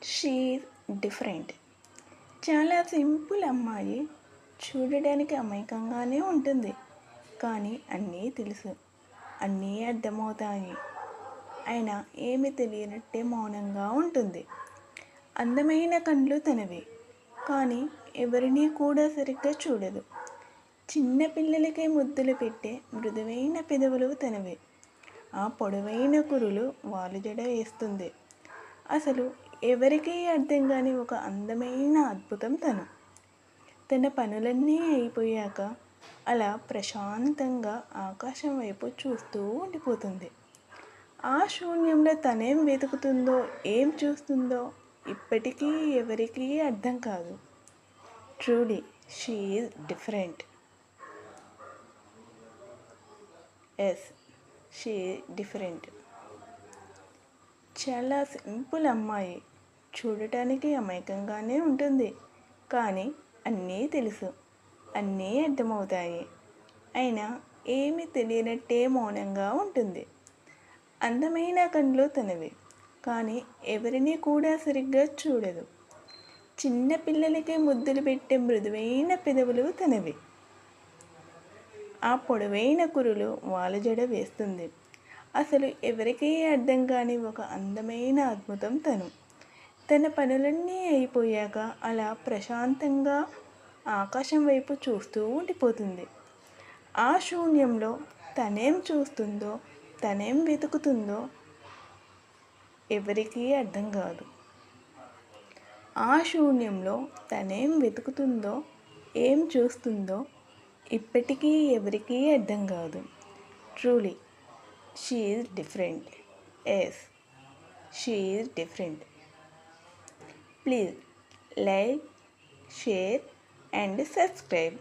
She different. చాలా simple అమ్మాయి. చూడడానికి అమాయకంగానే ఉంటుంది. కానీ అన్నీ తెలుసు. అన్నీ అర్థమవుతాయి. అయినా ఏమి తెలియనట్టే మౌనంగా ఉంటుంది. అందమైన కళ్ళు తనవి. కానీ ఎవరినీ కూడా సరిగ్గా చూడదు. చిన్న పిల్లలకే ముద్దులు పెట్టే మృదువైన పెదవులు తనవి. ఆ పొడవైన కురులు వాలుజడ వేస్తుంది. అసలు ఎవరికీ అర్థం కాని ఒక అందమైన అద్భుతం తను. తన పనులన్నీ అయిపోయాక అలా ప్రశాంతంగా ఆకాశం వైపు చూస్తూ ఉండిపోతుంది. ఆ శూన్యంలో తనేం వెతుకుతుందో, ఏం చూస్తుందో ఇప్పటికీ ఎవరికీ అర్థం కాదు. Truly she is different. Yes, she different. చాలా సింపుల్ అమ్మాయి. చూడటానికి అమాయకంగానే ఉంటుంది. కానీ అన్నీ తెలుసు. అన్నీ అర్థమవుతాయి. అయినా ఏమీ తెలియనట్టే మౌనంగా ఉంటుంది. అందమైన కళ్ళు తనవి. కానీ ఎవరినీ కూడా సరిగ్గా చూడదు. చిన్న పిల్లలకే ముద్దులు పెట్టే మృదువైన పెదవులు తనవి. ఆ పొడవైన కురులు వాలుజడ వేస్తుంది. అసలు ఎవరికీ అర్థం కాని ఒక అందమైన అద్భుతం తను. తన పనులన్నీ అయిపోయాక అలా ప్రశాంతంగా ఆకాశం వైపు చూస్తూ ఉండిపోతుంది. ఆ శూన్యంలో తనేం చూస్తుందో, తనేం వెతుకుతుందో ఎవరికీ అర్థం కాదు. ఆ శూన్యంలో తనేం వెతుకుతుందో, ఏం చూస్తుందో ఇప్పటికీ ఎవరికీ అర్థం కాదు. Truly she is different. Yes, she is different. Please like, share and subscribe.